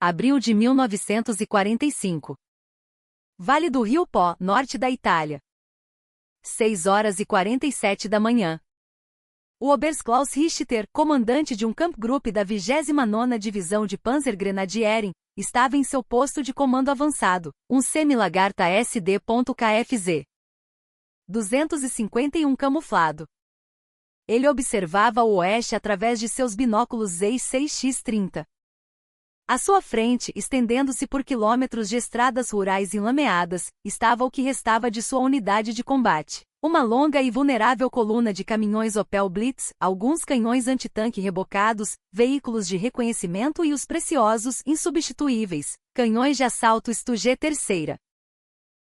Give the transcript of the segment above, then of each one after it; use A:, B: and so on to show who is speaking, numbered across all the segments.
A: abril de 1945. Vale do Rio Pó, norte da Itália. 6h47 da manhã. O Oberstklaus Richter, comandante de um Kampfgruppe da 29ª Divisão de Panzergrenadieren, estava em seu posto de comando avançado, um Semi-Lagarta SD.KFZ 251 camuflado. Ele observava o oeste através de seus binóculos Zeiss 6x30. À sua frente, estendendo-se por quilômetros de estradas rurais enlameadas, estava o que restava de sua unidade de combate. Uma longa e vulnerável coluna de caminhões Opel Blitz, alguns canhões antitanque rebocados, veículos de reconhecimento e os preciosos, insubstituíveis, canhões de assalto Stug terceira.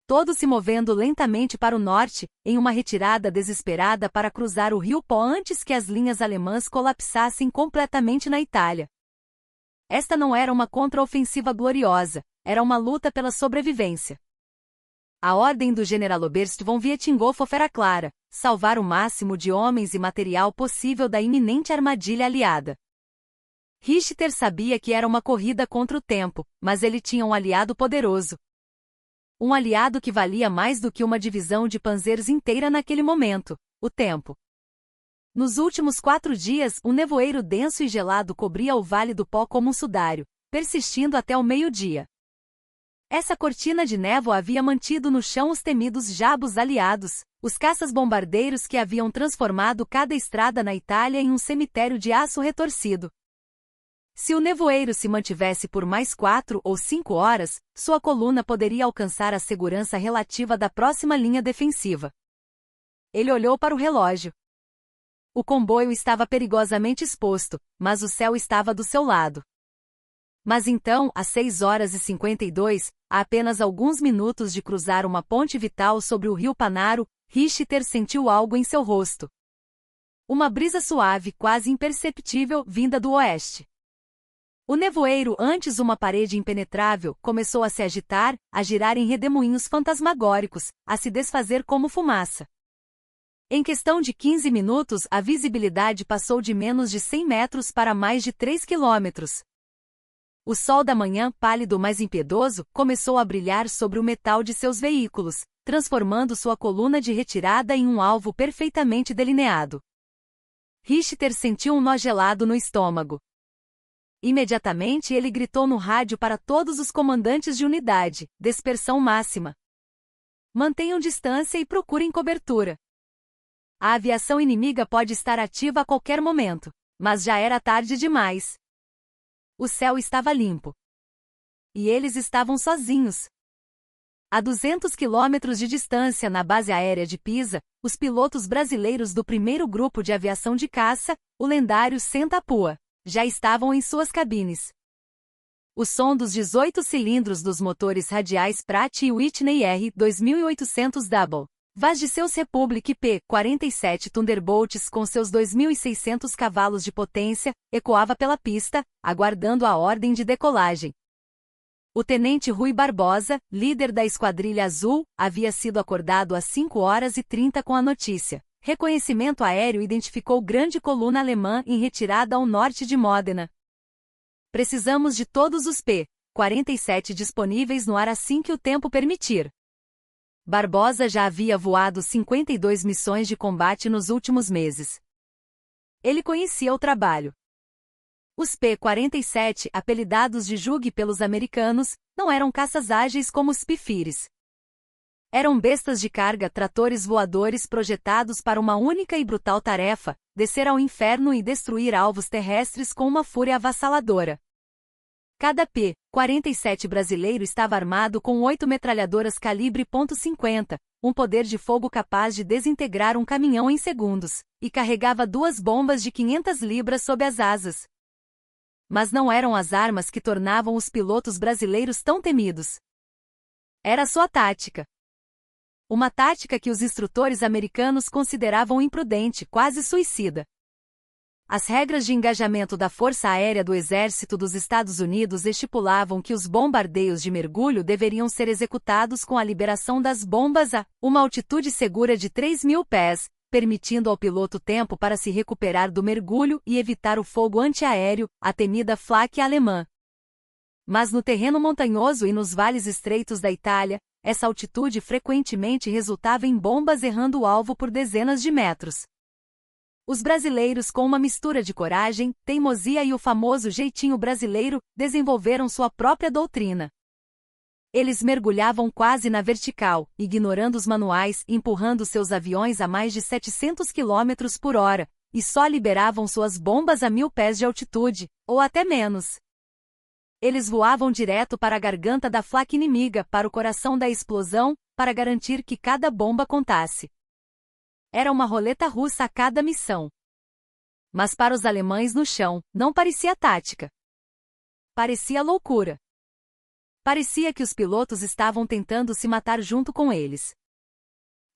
A: Todos se movendo lentamente para o norte, em uma retirada desesperada para cruzar o rio Pó antes que as linhas alemãs colapsassem completamente na Itália. Esta não era uma contraofensiva gloriosa, era uma luta pela sobrevivência. A ordem do general Oberst von Vietinghoff era clara: salvar o máximo de homens e material possível da iminente armadilha aliada. Richter sabia que era uma corrida contra o tempo, mas ele tinha um aliado poderoso. Um aliado que valia mais do que uma divisão de panzers inteira naquele momento: o tempo. Nos últimos 4 dias, um nevoeiro denso e gelado cobria o Vale do Pó como um sudário, persistindo até o meio-dia. Essa cortina de névoa havia mantido no chão os temidos jabos aliados, os caças-bombardeiros que haviam transformado cada estrada na Itália em um cemitério de aço retorcido. Se o nevoeiro se mantivesse por mais 4 ou 5 horas, sua coluna poderia alcançar a segurança relativa da próxima linha defensiva. Ele olhou para o relógio. O comboio estava perigosamente exposto, mas o céu estava do seu lado. Mas então, às 6h52, a apenas alguns minutos de cruzar uma ponte vital sobre o rio Panaro, Richter sentiu algo em seu rosto. Uma brisa suave, quase imperceptível, vinda do oeste. O nevoeiro, antes uma parede impenetrável, começou a se agitar, a girar em redemoinhos fantasmagóricos, a se desfazer como fumaça. Em questão de 15 minutos, a visibilidade passou de menos de 100 metros para mais de 3 quilômetros. O sol da manhã, pálido mas impiedoso, começou a brilhar sobre o metal de seus veículos, transformando sua coluna de retirada em um alvo perfeitamente delineado. Richter sentiu um nó gelado no estômago. Imediatamente ele gritou no rádio para todos os comandantes de unidade: dispersão máxima. Mantenham distância e procurem cobertura. A aviação inimiga pode estar ativa a qualquer momento, mas já era tarde demais. O céu estava limpo. E eles estavam sozinhos. A 200 quilômetros de distância na base aérea de Pisa, os pilotos brasileiros do primeiro grupo de aviação de caça, o lendário Senta-Pua, já estavam em suas cabines. O som dos 18 cilindros dos motores radiais Pratt e Whitney R2800W, Vaz de seus Republic P-47 Thunderbolts com seus 2.600 cavalos de potência, ecoava pela pista, aguardando a ordem de decolagem. O tenente Rui Barbosa, líder da Esquadrilha Azul, havia sido acordado às 5h30 com a notícia. Reconhecimento aéreo identificou grande coluna alemã em retirada ao norte de Módena. Precisamos de todos os P-47 disponíveis no ar assim que o tempo permitir. Barbosa já havia voado 52 missões de combate nos últimos meses. Ele conhecia o trabalho. Os P-47, apelidados de Jug pelos americanos, não eram caças ágeis como os Pifires. Eram bestas de carga, tratores voadores projetados para uma única e brutal tarefa: descer ao inferno e destruir alvos terrestres com uma fúria avassaladora. Cada P-47 brasileiro estava armado com 8 metralhadoras calibre .50, um poder de fogo capaz de desintegrar um caminhão em segundos, e carregava 2 bombas de 500 libras sob as asas. Mas não eram as armas que tornavam os pilotos brasileiros tão temidos. Era sua tática. Uma tática que os instrutores americanos consideravam imprudente, quase suicida. As regras de engajamento da Força Aérea do Exército dos Estados Unidos estipulavam que os bombardeios de mergulho deveriam ser executados com a liberação das bombas a uma altitude segura de 3.000 pés, permitindo ao piloto tempo para se recuperar do mergulho e evitar o fogo antiaéreo, a temida flak alemã. Mas no terreno montanhoso e nos vales estreitos da Itália, essa altitude frequentemente resultava em bombas errando o alvo por dezenas de metros. Os brasileiros, com uma mistura de coragem, teimosia e o famoso jeitinho brasileiro, desenvolveram sua própria doutrina. Eles mergulhavam quase na vertical, ignorando os manuais, empurrando seus aviões a mais de 700 km por hora, e só liberavam suas bombas a 1000 pés de altitude, ou até menos. Eles voavam direto para a garganta da flaca inimiga, para o coração da explosão, para garantir que cada bomba contasse. Era uma roleta russa a cada missão. Mas para os alemães no chão, não parecia tática. Parecia loucura. Parecia que os pilotos estavam tentando se matar junto com eles.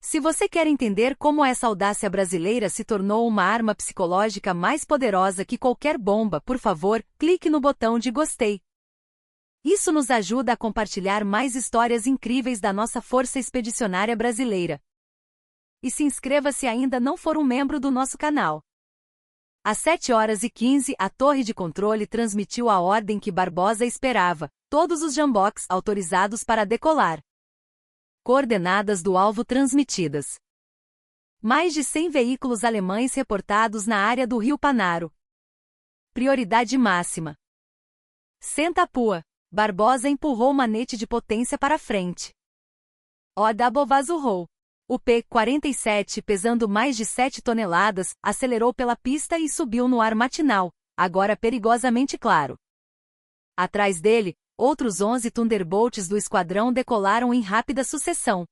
A: Se você quer entender como essa audácia brasileira se tornou uma arma psicológica mais poderosa que qualquer bomba, por favor, clique no botão de gostei. Isso nos ajuda a compartilhar mais histórias incríveis da nossa Força Expedicionária Brasileira. E se inscreva se ainda não for um membro do nosso canal. Às 7h15, a torre de controle transmitiu a ordem que Barbosa esperava: todos os jamboks autorizados para decolar. Coordenadas do alvo transmitidas. Mais de 100 veículos alemães reportados na área do Rio Panaro. Prioridade máxima. Senta a pua. Barbosa empurrou o manete de potência para frente. O vazurrou. O P-47, pesando mais de 7 toneladas, acelerou pela pista e subiu no ar matinal, agora perigosamente claro. Atrás dele, outros 11 Thunderbolts do esquadrão decolaram em rápida sucessão.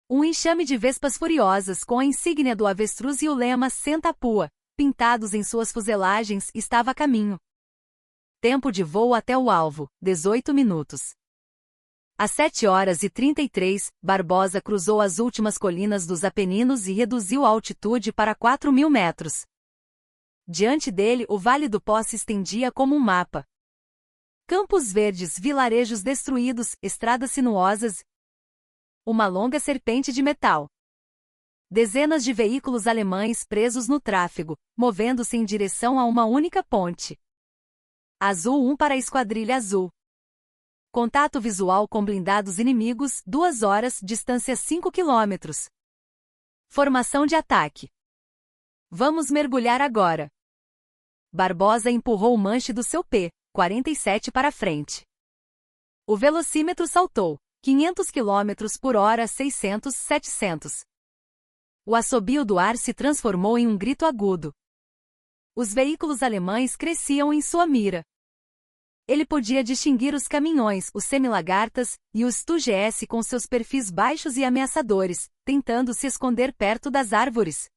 A: Um enxame de vespas furiosas com a insígnia do avestruz e o lema Senta a pua, pintados em suas fuselagens, estava a caminho. Tempo de voo até o alvo, 18 minutos. Às 7h33, Barbosa cruzou as últimas colinas dos Apeninos e reduziu a altitude para 4.000 metros. Diante dele, o Vale do Pó se estendia como um mapa. Campos verdes, vilarejos destruídos, estradas sinuosas. Uma longa serpente de metal. Dezenas de veículos alemães presos no tráfego, movendo-se em direção a uma única ponte. Azul 1 para a Esquadrilha Azul. Contato visual com blindados inimigos, 2 horas, distância 5 km. Formação de ataque. Vamos mergulhar agora. Barbosa empurrou o manche do seu P-47 para frente. O velocímetro saltou, 500 km por hora, 600, 700. O assobio do ar se transformou em um grito agudo. Os veículos alemães cresciam em sua mira. Ele podia distinguir os caminhões, os semilagartas, e os Tu-GS com seus perfis baixos e ameaçadores, tentando se esconder perto das árvores.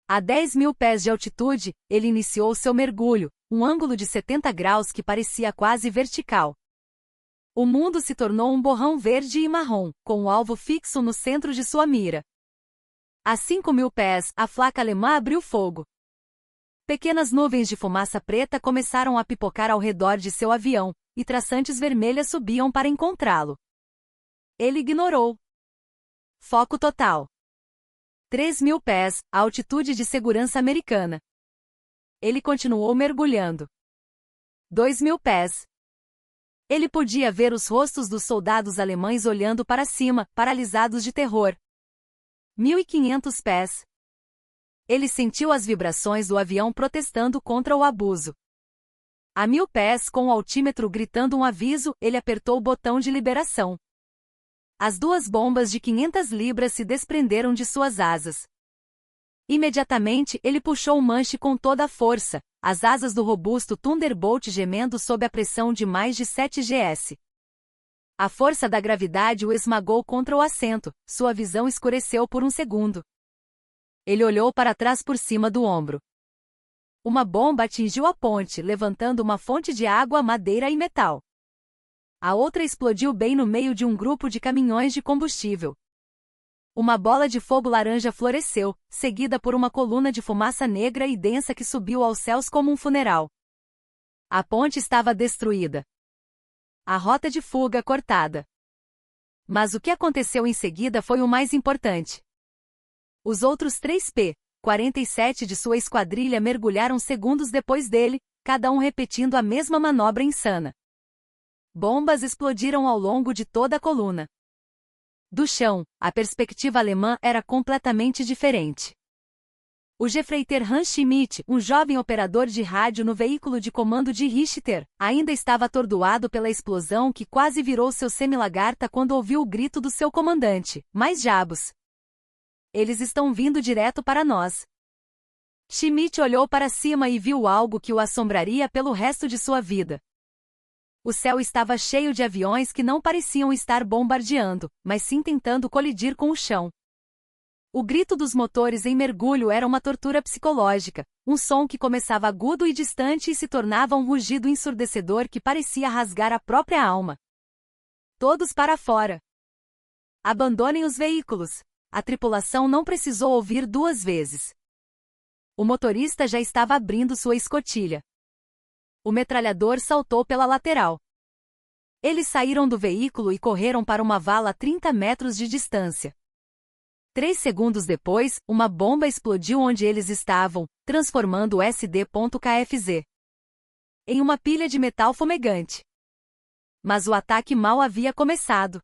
A: A 10.000 pés de altitude, ele iniciou seu mergulho, um ângulo de 70 graus que parecia quase vertical. O mundo se tornou um borrão verde e marrom, com o alvo fixo no centro de sua mira. A 5.000 pés, a flaca alemã abriu fogo. Pequenas nuvens de fumaça preta começaram a pipocar ao redor de seu avião, e traçantes vermelhas subiam para encontrá-lo. Ele ignorou. Foco total. 3.000 pés, a altitude de segurança americana. Ele continuou mergulhando. 2.000 pés. Ele podia ver os rostos dos soldados alemães olhando para cima, paralisados de terror. 1.500 pés. Ele sentiu as vibrações do avião protestando contra o abuso. A 1.000 pés, com o altímetro gritando um aviso, ele apertou o botão de liberação. As 2 bombas de 500 libras se desprenderam de suas asas. Imediatamente, ele puxou o manche com toda a força, as asas do robusto Thunderbolt gemendo sob a pressão de mais de 7 GS. A força da gravidade o esmagou contra o assento, sua visão escureceu por um segundo. Ele olhou para trás por cima do ombro. Uma bomba atingiu a ponte, levantando uma fonte de água, madeira e metal. A outra explodiu bem no meio de um grupo de caminhões de combustível. Uma bola de fogo laranja floresceu, seguida por uma coluna de fumaça negra e densa que subiu aos céus como um funeral. A ponte estava destruída. A rota de fuga cortada. Mas o que aconteceu em seguida foi o mais importante. Os outros 3 P-47 de sua esquadrilha mergulharam segundos depois dele, cada um repetindo a mesma manobra insana. bombas explodiram ao longo de toda a coluna. Do chão, a perspectiva alemã era completamente diferente. O Gefreiter Hans Schmidt, um jovem operador de rádio no veículo de comando de Richter, ainda estava atordoado pela explosão que quase virou seu semi-lagarta quando ouviu o grito do seu comandante: "Mais diabos! Eles estão vindo direto para nós." Schmidt olhou para cima e viu algo que o assombraria pelo resto de sua vida. O céu estava cheio de aviões que não pareciam estar bombardeando, mas sim tentando colidir com o chão. O grito dos motores em mergulho era uma tortura psicológica, um som que começava agudo e distante e se tornava um rugido ensurdecedor que parecia rasgar a própria alma. Todos para fora. Abandonem os veículos. A tripulação não precisou ouvir duas vezes. O motorista já estava abrindo sua escotilha. O metralhador saltou pela lateral. Eles saíram do veículo e correram para uma vala a 30 metros de distância. 3 segundos depois, uma bomba explodiu onde eles estavam, transformando o SD.KFZ em uma pilha de metal fumegante. Mas o ataque mal havia começado.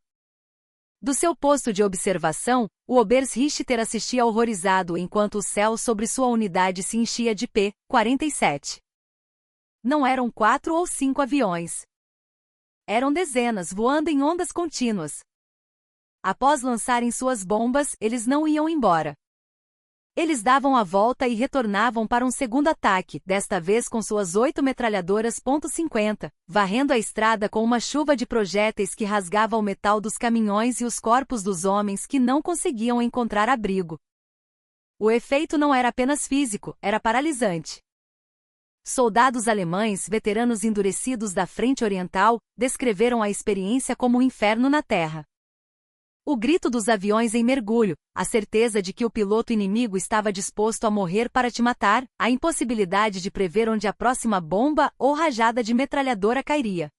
A: Do seu posto de observação, o Oberrichter assistia horrorizado enquanto o céu sobre sua unidade se enchia de P-47. Não eram 4 ou 5 aviões. Eram dezenas voando em ondas contínuas. Após lançarem suas bombas, eles não iam embora. Eles davam a volta e retornavam para um segundo ataque, desta vez com suas 8 metralhadoras .50, varrendo a estrada com uma chuva de projéteis que rasgava o metal dos caminhões e os corpos dos homens que não conseguiam encontrar abrigo. O efeito não era apenas físico, era paralisante. Soldados alemães, veteranos endurecidos da Frente Oriental, descreveram a experiência como um inferno na terra. O grito dos aviões em mergulho, a certeza de que o piloto inimigo estava disposto a morrer para te matar, a impossibilidade de prever onde a próxima bomba ou rajada de metralhadora cairia.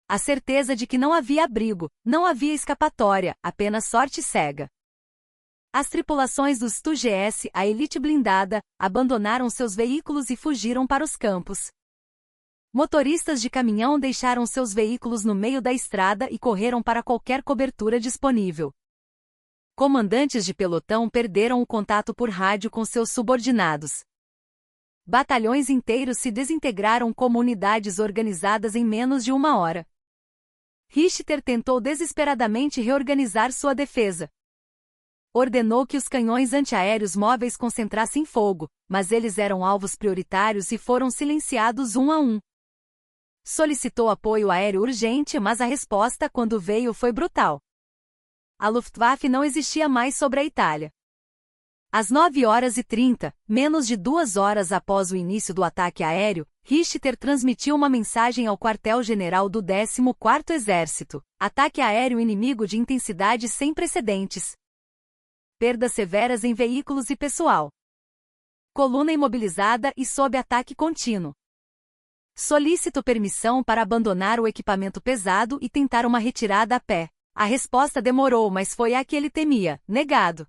A: A certeza de que não havia abrigo, não havia escapatória, apenas sorte cega. As tripulações dos Tu-GS, a elite blindada, abandonaram seus veículos e fugiram para os campos. Motoristas de caminhão deixaram seus veículos no meio da estrada e correram para qualquer cobertura disponível. Comandantes de pelotão perderam o contato por rádio com seus subordinados. Batalhões inteiros se desintegraram como unidades organizadas em menos de uma hora. Richter tentou desesperadamente reorganizar sua defesa. Ordenou que os canhões antiaéreos móveis concentrassem fogo, mas eles eram alvos prioritários e foram silenciados um a um. Solicitou apoio aéreo urgente, mas a resposta, quando veio, foi brutal. A Luftwaffe não existia mais sobre a Itália. Às 9h30, menos de 2 horas após o início do ataque aéreo, Richter transmitiu uma mensagem ao quartel-general do 14º Exército: ataque aéreo inimigo de intensidade sem precedentes. Perdas severas em veículos e pessoal. Coluna imobilizada e sob ataque contínuo. Solicito permissão para abandonar o equipamento pesado e tentar uma retirada a pé. A resposta demorou, mas foi a que ele temia: negado.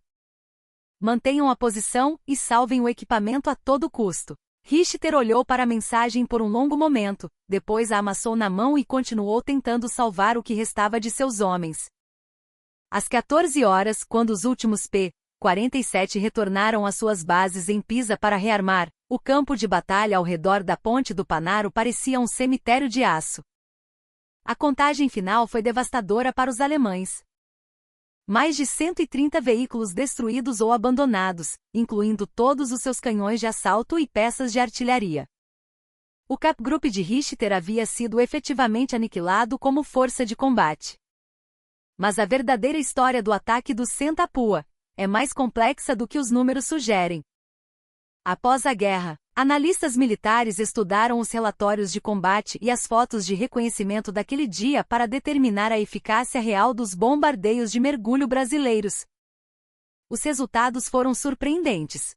A: Mantenham a posição e salvem o equipamento a todo custo. Richter olhou para a mensagem por um longo momento, depois a amassou na mão e continuou tentando salvar o que restava de seus homens. Às 14 horas, quando os últimos P-47 retornaram às suas bases em Pisa para rearmar, o campo de batalha ao redor da ponte do Panaro parecia um cemitério de aço. A contagem final foi devastadora para os alemães. Mais de 130 veículos destruídos ou abandonados, incluindo todos os seus canhões de assalto e peças de artilharia. O Kampfgruppe de Richter havia sido efetivamente aniquilado como força de combate. Mas a verdadeira história do ataque do Santa-Pua é mais complexa do que os números sugerem. Após a guerra, analistas militares estudaram os relatórios de combate e as fotos de reconhecimento daquele dia para determinar a eficácia real dos bombardeios de mergulho brasileiros. Os resultados foram surpreendentes.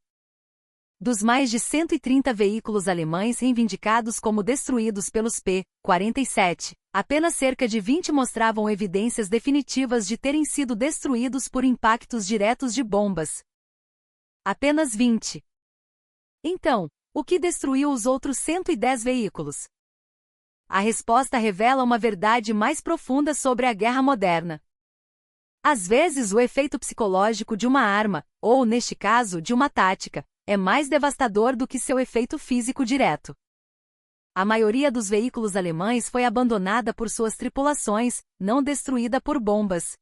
A: Dos mais de 130 veículos alemães reivindicados como destruídos pelos P-47, apenas cerca de 20 mostravam evidências definitivas de terem sido destruídos por impactos diretos de bombas. Apenas 20. Então, o que destruiu os outros 110 veículos? A resposta revela uma verdade mais profunda sobre a guerra moderna. Às vezes, o efeito psicológico de uma arma, ou, neste caso, de uma tática, é mais devastador do que seu efeito físico direto. A maioria dos veículos alemães foi abandonada por suas tripulações, não destruída por bombas.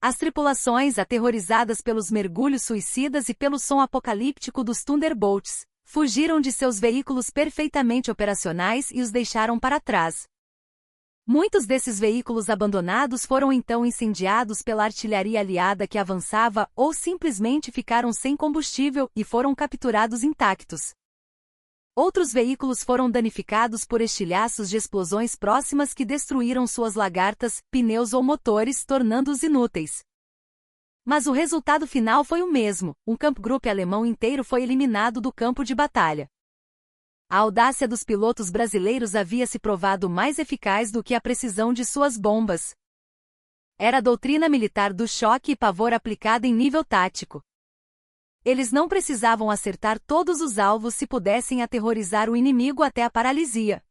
A: As tripulações, aterrorizadas pelos mergulhos suicidas e pelo som apocalíptico dos Thunderbolts, fugiram de seus veículos perfeitamente operacionais e os deixaram para trás. Muitos desses veículos abandonados foram então incendiados pela artilharia aliada que avançava ou simplesmente ficaram sem combustível e foram capturados intactos. Outros veículos foram danificados por estilhaços de explosões próximas que destruíram suas lagartas, pneus ou motores, tornando-os inúteis. Mas o resultado final foi o mesmo: um Kampfgruppe alemão inteiro foi eliminado do campo de batalha. A audácia dos pilotos brasileiros havia se provado mais eficaz do que a precisão de suas bombas. Era a doutrina militar do choque e pavor aplicada em nível tático. Eles não precisavam acertar todos os alvos se pudessem aterrorizar o inimigo até a paralisia.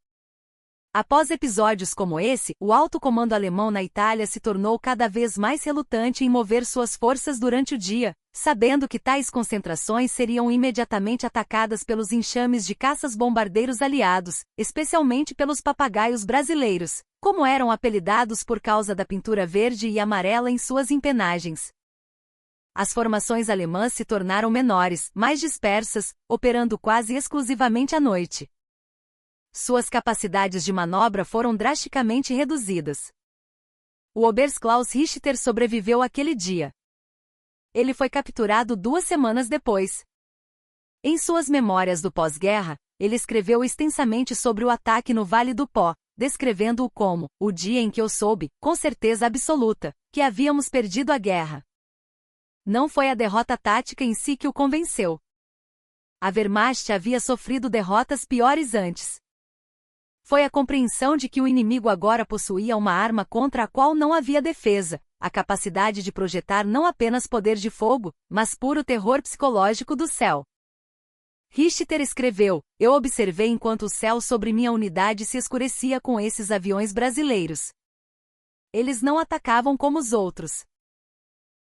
A: Após episódios como esse, o alto comando alemão na Itália se tornou cada vez mais relutante em mover suas forças durante o dia, sabendo que tais concentrações seriam imediatamente atacadas pelos enxames de caças-bombardeiros aliados, especialmente pelos papagaios brasileiros, como eram apelidados por causa da pintura verde e amarela em suas empenagens. As formações alemãs se tornaram menores, mais dispersas, operando quase exclusivamente à noite. Suas capacidades de manobra foram drasticamente reduzidas. O Oberstklaus Richter sobreviveu àquele dia. Ele foi capturado 2 semanas depois. Em suas memórias do pós-guerra, ele escreveu extensamente sobre o ataque no Vale do Pó, descrevendo-o como o dia em que eu soube, com certeza absoluta, que havíamos perdido a guerra. Não foi a derrota tática em si que o convenceu. A Wehrmacht havia sofrido derrotas piores antes. Foi a compreensão de que o inimigo agora possuía uma arma contra a qual não havia defesa, a capacidade de projetar não apenas poder de fogo, mas puro terror psicológico do céu. Richter escreveu: eu observei enquanto o céu sobre minha unidade se escurecia com esses aviões brasileiros. Eles não atacavam como os outros.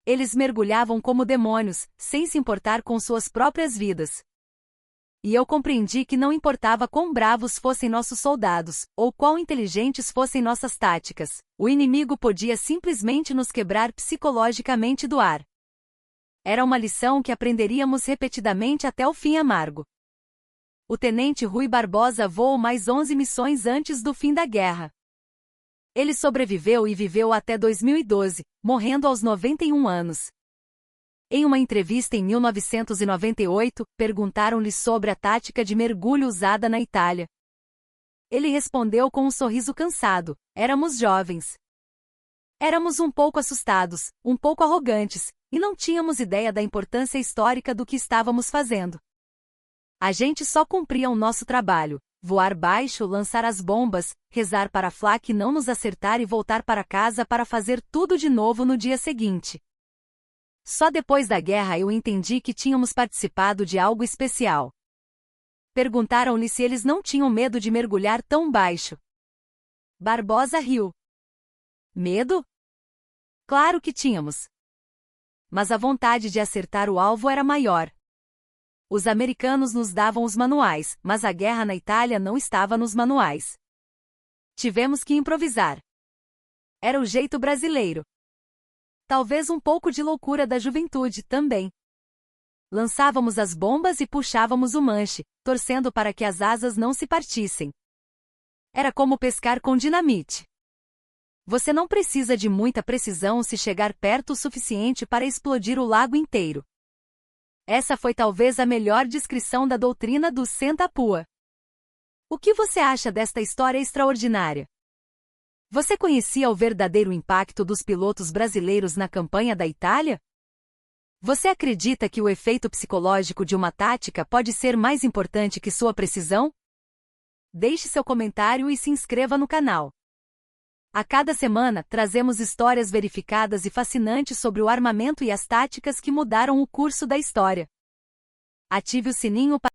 A: Eles mergulhavam como demônios, sem se importar com suas próprias vidas. E eu compreendi que não importava quão bravos fossem nossos soldados, ou quão inteligentes fossem nossas táticas, o inimigo podia simplesmente nos quebrar psicologicamente do ar. Era uma lição que aprenderíamos repetidamente até o fim amargo. O tenente Rui Barbosa voou mais 11 missões antes do fim da guerra. Ele sobreviveu e viveu até 2012, morrendo aos 91 anos. Em uma entrevista em 1998, perguntaram-lhe sobre a tática de mergulho usada na Itália. Ele respondeu com um sorriso cansado: éramos jovens. Éramos um pouco assustados, um pouco arrogantes, e não tínhamos ideia da importância histórica do que estávamos fazendo. A gente só cumpria o nosso trabalho: voar baixo, lançar as bombas, rezar para a flak não nos acertar e voltar para casa para fazer tudo de novo no dia seguinte. Só depois da guerra eu entendi que tínhamos participado de algo especial. Perguntaram-lhe se eles não tinham medo de mergulhar tão baixo. Barbosa riu. Medo? Claro que tínhamos. Mas a vontade de acertar o alvo era maior. Os americanos nos davam os manuais, mas a guerra na Itália não estava nos manuais. Tivemos que improvisar. Era o jeito brasileiro. Talvez um pouco de loucura da juventude também. Lançávamos as bombas e puxávamos o manche, torcendo para que as asas não se partissem. Era como pescar com dinamite. Você não precisa de muita precisão se chegar perto o suficiente para explodir o lago inteiro. Essa foi talvez a melhor descrição da doutrina do Senta-Pua. O que você acha desta história extraordinária? Você conhecia o verdadeiro impacto dos pilotos brasileiros na campanha da Itália? Você acredita que o efeito psicológico de uma tática pode ser mais importante que sua precisão? Deixe seu comentário e se inscreva no canal. A cada semana, trazemos histórias verificadas e fascinantes sobre o armamento e as táticas que mudaram o curso da história. Ative o sininho para